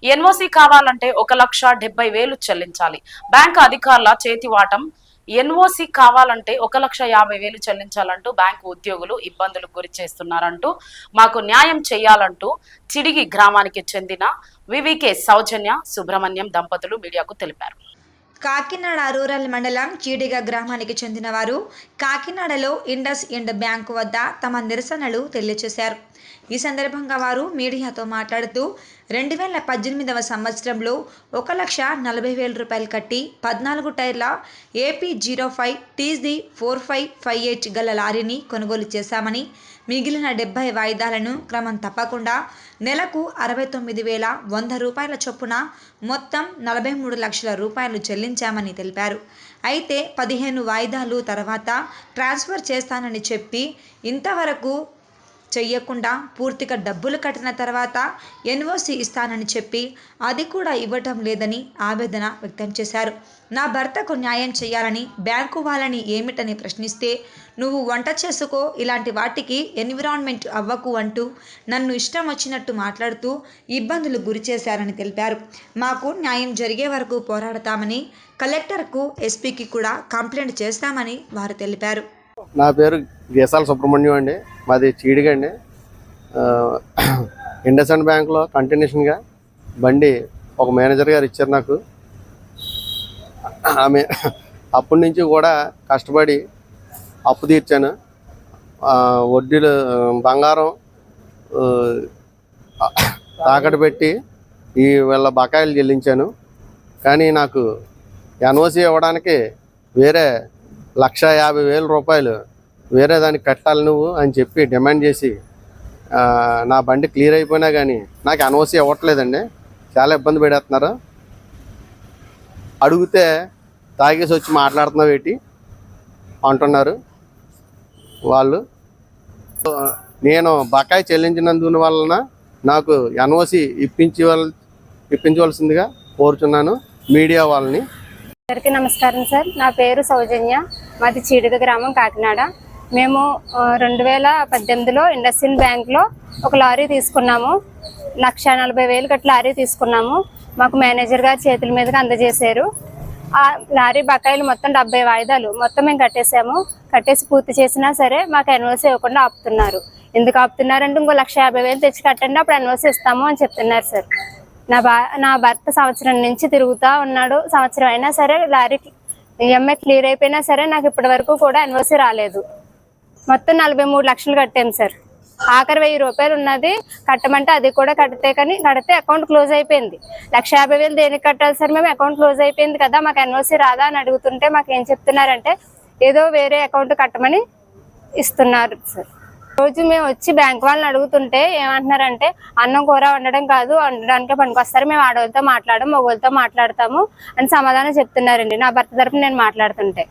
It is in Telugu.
ఎన్ఓసి కావాలంటే 1,70,000 చెల్లించాలి. బ్యాంకు అధికారుల చేతివాటం. ఎన్ఓసి కావాలంటే 1,50,000 చెల్లించాలంటూ బ్యాంకు ఉద్యోగులు ఇబ్బందులకు గురి చేస్తున్నారంటూ మాకు న్యాయం చేయాలంటూ చిడిగి గ్రామానికి చెందిన వివికే సౌజన్య సుబ్రహ్మణ్యం దంపతులు మీడియాకు తెలిపారు. కాకినాడ రూరల్ మండలం చీడిగ గ్రామానికి చెందిన వారు కాకినాడలో ఇండస్ ఇండ్ బ్యాంకు వద్ద తమ నిరసనలు తెలియజేశారు. ఈ సందర్భంగా వారు మీడియాతో మాట్లాడుతూ 2018వ సంవత్సరంలో 1,40,000 కట్టి 14 టైర్ల AP05 TZ4558 గల లారీని కొనుగోలు చేశామని, మిగిలిన 70 వాయిదాలను క్రమం తప్పకుండా నెలకు 69,100 రూపాయల చొప్పున మొత్తం 43 లక్షల రూపాయలు చెల్లించామని తెలిపారు. అయితే 15 వాయిదాలు తర్వాత ట్రాన్స్ఫర్ చేస్తానని చెప్పి ఇంతవరకు చెయ్యకుండా పూర్తిగా డబ్బులు కట్టిన తర్వాత ఎన్ఓసి ఇస్తానని చెప్పి అది కూడా ఇవ్వటం లేదని ఆవేదన వ్యక్తం చేశారు. నా భర్తకు న్యాయం చేయాలని బ్యాంకు వాళ్ళని ఏమిటని ప్రశ్నిస్తే, నువ్వు వంట చేసుకో, ఇలాంటి వాటికి ఎన్విరాన్మెంట్ అవ్వకు అంటూ నన్ను ఇష్టం వచ్చినట్టు మాట్లాడుతూ ఇబ్బందులు గురి చేశారని తెలిపారు. మాకు న్యాయం జరిగే వరకు పోరాడతామని, కలెక్టర్కు ఎస్పీకి కూడా కంప్లైంట్ చేస్తామని వారు తెలిపారు. నా పేరు గేసాల సుబ్రహ్మణ్యం అండి. మాది చీడిగ అండి. ఇండస్ఇండ్ బ్యాంక్లో కంటిన్యూషన్గా బండి ఒక మేనేజర్ గారు ఇచ్చారు నాకు. ఆమె అప్పటి నుంచి కూడా కష్టపడి అప్పు తీర్చాను. వడ్డీలు బంగారం తాకట్టు పెట్టి వీళ్ళ బకాయిలు చెల్లించాను. కానీ నాకు ఎన్ఓసి ఇవ్వడానికి వేరే 1,50,000 రూపాయలు వేరే దానికి కట్టాలి నువ్వు అని చెప్పి డిమాండ్ చేసి నా బండి క్లియర్ అయిపోయినా కానీ నాకు ఎన్ఓసి ఇవ్వట్లేదండి. చాలా ఇబ్బంది పెడేస్తున్నారు. అడిగితే తాగేసి వచ్చి మాట్లాడుతున్నావు ఏంటి అంటున్నారు వాళ్ళు. నేను బకాయి చెల్లించినందున వలన నాకు ఎన్ఓసి ఇప్పించవలసిందిగా కోరుచున్నాను మీడియా వాళ్ళని. అందరికీ నమస్కారం సార్. నా పేరు సౌజన్య, మాది చీడిగ గ్రామం, కాకినాడ. మేము 2018లో ఇండస్ఇండ్ బ్యాంక్లో ఒక లారీ తీసుకున్నాము. 1,40,000 కట్టి లారీ తీసుకున్నాము. మాకు మేనేజర్ గారు చేతుల మీదుగా అందజేశారు. ఆ లారీ బకాయిలు మొత్తం 70 వాయిదాలు మొత్తం మేము కట్టేసి పూర్తి చేసినా సరే మాకు ఎన్ఓసి ఇవ్వకుండా ఆపుతున్నారు. ఎందుకు ఆపుతున్నారంటే ఇంకో 1,50,000 తెచ్చి కట్టండి, అప్పుడు ఎన్ఓసి ఇస్తాము అని చెప్తున్నారు సార్. నా భర్త సంవత్సరం నుంచి తిరుగుతూ ఉన్నాడు. సంవత్సరం అయినా సరే లారీ ఈఎంఐ క్లియర్ అయిపోయినా సరే నాకు ఇప్పటి వరకు కూడా ఎన్ఓసి రాలేదు. మొత్తం 43 లక్షలు కట్టాము సార్. ఆఖరి 1,000 రూపాయలు ఉన్నది కట్టమంటే అది కూడా కడితే అకౌంట్ క్లోజ్ అయిపోయింది. 1,50,000 దేనికి కట్టాలి సార్? మేము అకౌంట్ క్లోజ్ అయిపోయింది కదా, మాకు ఎన్ఓసి రాదా అని అడుగుతుంటే మాకు ఏం చెప్తున్నారంటే ఏదో వేరే అకౌంట్ కట్టమని ఇస్తున్నారు సార్. రోజు మేము వచ్చి బ్యాంక్ వాళ్ళని అడుగుతుంటే ఏమంటున్నారంటే అన్నం కూర వండడం కాదు, వండడానికే పనికొస్తారు, మేము ఆడవాళ్ళతో మగవాళ్ళతో మాట్లాడతాము అని సమాధానం చెప్తున్నారండి. నా భర్త తరపున నేను మాట్లాడుతుంటే